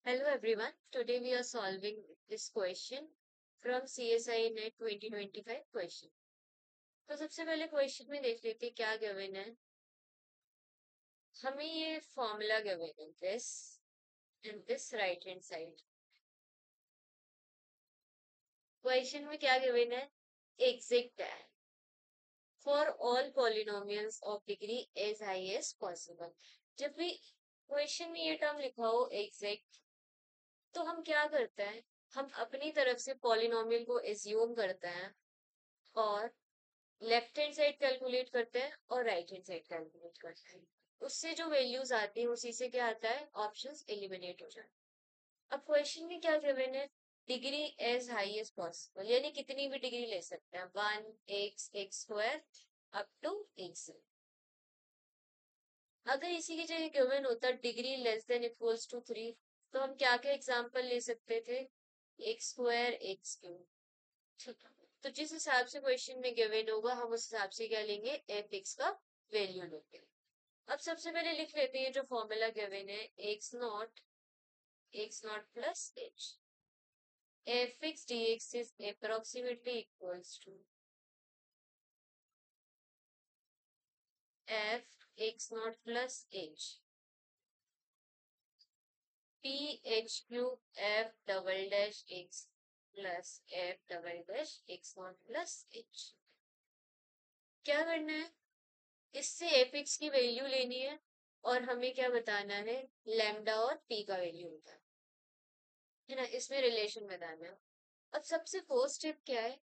Hello everyone. Today we are solving this question from CSI Net 2025 question. तो सबसे पहले question में देख लेते हैं क्या गिवन है। हमें ये फॉर्मूला गिवन है this and this right hand side. Question में क्या गिवन है? एग्जैक्ट है for all polynomials of degree as high as possible. जब भी क्वेश्चन में ये टर्म लिखा हो एग्जैक्ट, तो हम क्या करते हैं? हम अपनी तरफ से पॉलिनोमियल को एज्यूम करते हैं और लेफ्ट हैंड साइड कैलकुलेट करते हैं और राइट हैंड साइड कैलकुलेट करते हैं। उससे जो वैल्यूज आती हैं उसी से क्या आता है? ऑप्शंस एलिमिनेट हो जाए। अब क्वेश्चन में क्या गिवन है? Degree as high as possible, यानी कितनी भी डिग्री ले सकते हैं, 1 x square up to x. अगर इसी की जगह गिवन होता degree less than equals to 3, तो हम क्या क्या एग्जांपल ले सकते थे? X square x cube. तो जिस हिसाब से क्वेश्चन में गिवन होगा हम उस हिसाब से क्या लेंगे? एफ एक्स का वैल्यू लेंगे। अब सबसे पहले लिख लेते हैं जो फॉर्मूला गिवन है, x nought plus h f x d x is approximately equals to f x nought plus h p h cube f double dash x plus f double dash x nought plus h. क्या करना है? इससे F x की value लेनी है और हमें क्या बताना है? लैम्डा और पी का वैल्यू होता है ना, इसमें रिलेशन बताना है। अब सबसे फर्स्ट स्टेप क्या है?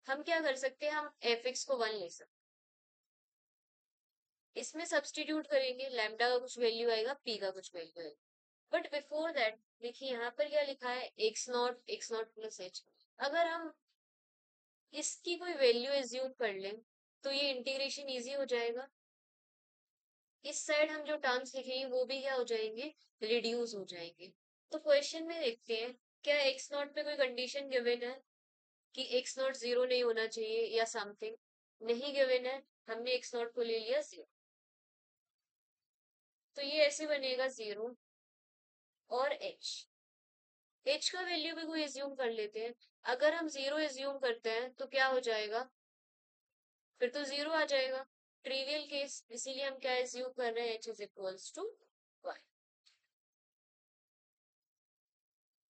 हम क्या कर सकते हैं? हम एफ एक्स को 1 ले सकते हैं, इसमें सब्सटीट्यूट करेंगे, लैम्डा का कुछ वैल्यू आएगा, पी का कुछ वैल्यू आएगा। बट बिफोर दैट देखिए यहाँ पर क्या लिखा है? X nought plus H. अगर हम इसकी कोई वैल्यू एज्यूम कर लें तो ये इंटीग्रेशन इजी हो जाएगा। इस साइड हम जो टर्म्स लिखेंगे वो भी क्या हो जाएंगे? रिड्यूस हो जाएंगे। तो क्वेश्चन में देखते हैं क्या एक्स नॉट पे कोई कंडीशन गिवन है कि एक्स नॉट जीरो नहीं होना चाहिए या समथिंग। नहीं गिवन है, हमने एक्स नॉट को ले लिया जीरो। तो ये ऐसे बनेगा जीरो और एच का वैल्यू भी कोई एज्यूम कर लेते हैं। अगर हम जीरो एज्यूम करते हैं तो क्या हो जाएगा? फिर तो जीरो आ जाएगा, ट्रिवियल केस। इसीलिए हम क्या एज्यूम कर रहे हैं? H is equals to 1।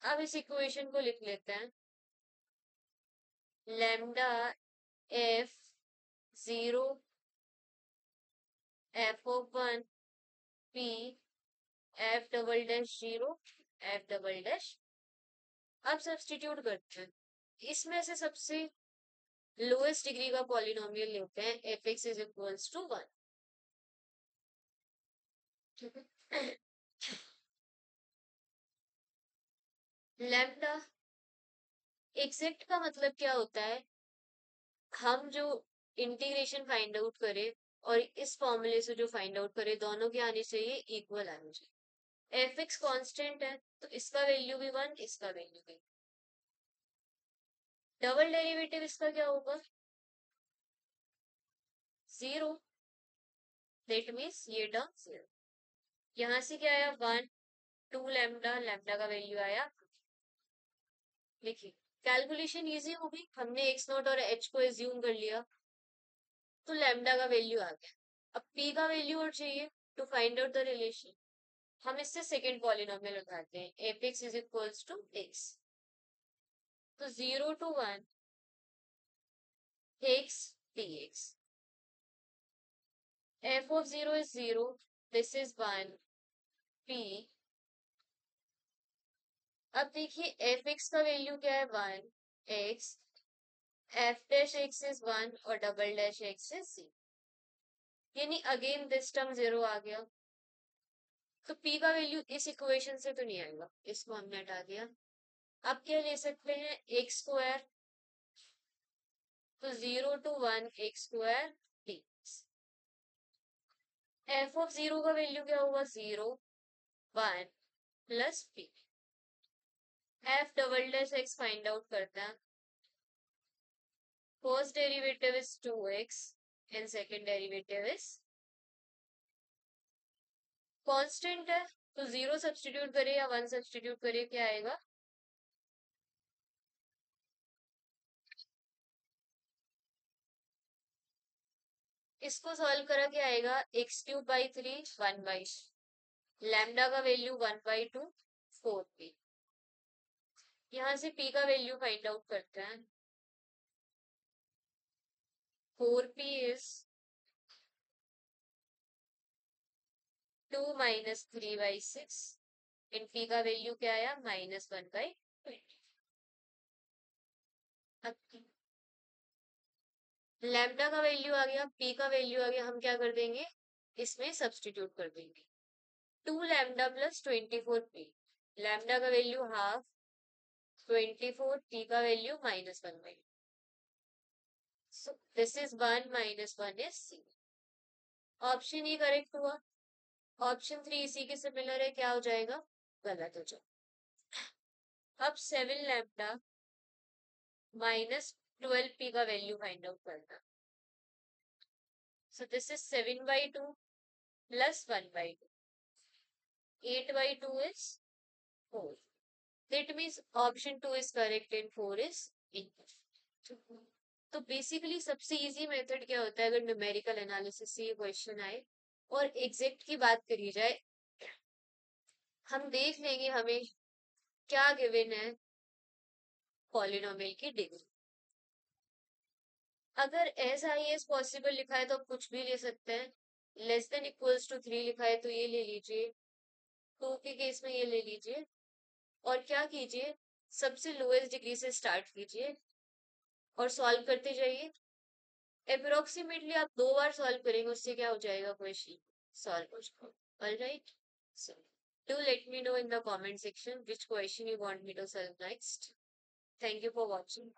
अब इस इक्वेशन को लिख लेते हैं, lambda f zero f of 1 p f double dash zero f double dash. अब सब्सटीट्यूट करते हैं, इसमें से सबसे लोएस्ट डिग्री का पॉलिनोमियल लेते हैं, f x is equals to 1। Lambda exact का मतलब क्या होता है? हम जो इंटीग्रेशन फाइंड आउट करें और इस फॉर्मूले से जो फाइंड आउट करें, दोनों के आने चाहिए इक्वल आने चाहिए। एफ एक्स कॉन्स्टेंट है तो इसका वैल्यू भी 1, इसका वैल्यू भी। डबल डेरिवेटिव इसका क्या होगा? जीरो। दैट मीन्स ये टर्म जीरो। यहाँ से क्या आया? 1 2 लैम्डा, लैम्डा का वैल्यू आया। देखिए कैलकुलेशन इजी होगी, हमने एक्स नॉट और एच को एज्यूम कर लिया तो लैम्डा का वैल्यू आ गया। अब पी का वैल्यू और चाहिए to find out the relation. हम इससे सेकेंड पॉलिनोमियल उठाते हैं, f x is equals to x. तो 0 to 1 x d x, f of zero is zero, this is 1 p. अब देखिए एफ एक्स का वैल्यू क्या है? 1 x, f dash x is 1 और डबल डैश एक्स इज 0, यानी अगेन दिस टर्म जीरो आ गया। तो पी का वैल्यू इस इक्वेशन से तो नहीं आएगा, इसको हमने हटा दिया। अब क्या ले सकते हैं? एक्स स्क्वायर, तो 0 to 1 x square D. F of zero का वैल्यू क्या होगा? 0 1 plus P. F double dash x find out करते हैं, first derivative is 2x and second derivative is constant है तो 0 सब्सटीट्यूट करे या 1 सब्सटीट्यूट करे, क्या आएगा? इसको सॉल्व करा क्या आएगा? x³/3 1/, लैम्डा का वैल्यू 1/2 4p। यहाँ से p का वैल्यू फाइंड आउट करते हैं। 4p इज 2 - 3/6 इन p का वैल्यू क्या आया? -1/20। लैम्डा का वैल्यू आ गया, p का वैल्यू आ गया, हम क्या कर देंगे? इसमें सब्सटीट्यूट कर देंगे। 2 लैम्डा + 24p, लैम्डा का वैल्यू हाफ, 24, p का value -1/, so this is 1 - 1 is c। Option A correct हुआ। ऑप्शन 3 इसी के सिमिलर है, क्या हो जाएगा? गलत हो जाएगा। अब 7 लैम्डा -12p का वैल्यू फाइंड आउट करना। So this is 7/2 + 1/2, 8/2 is 4। That means option 2 is correct and 4 is incorrect। तो बेसिकली सबसे इजी मेथड क्या होता है अगर न्यूमेरिकल एनालिसिस से ये क्वेश्चन आए और एग्जैक्ट की बात करी जाए, हम देख लेंगे हमें क्या गिवन है पॉलिनोमियल की डिग्री। अगर एज हाई एज पॉसिबल लिखा है तो आप कुछ भी ले सकते हैं, << 3 लिखा है तो ये ले लीजिए, 2 के केस में ये ले लीजिए, और क्या कीजिए, सबसे लोएस्ट डिग्री से स्टार्ट कीजिए और सॉल्व करते जाइए। अप्रोक्सीमेटली आप 2 बार सॉल्व करेंगे, उससे क्या हो जाएगा? क्वेश्चन सॉल्व हो जाएगा। Alright, so do let me know in the comment section which question you want me to solve next. Thank you for watching.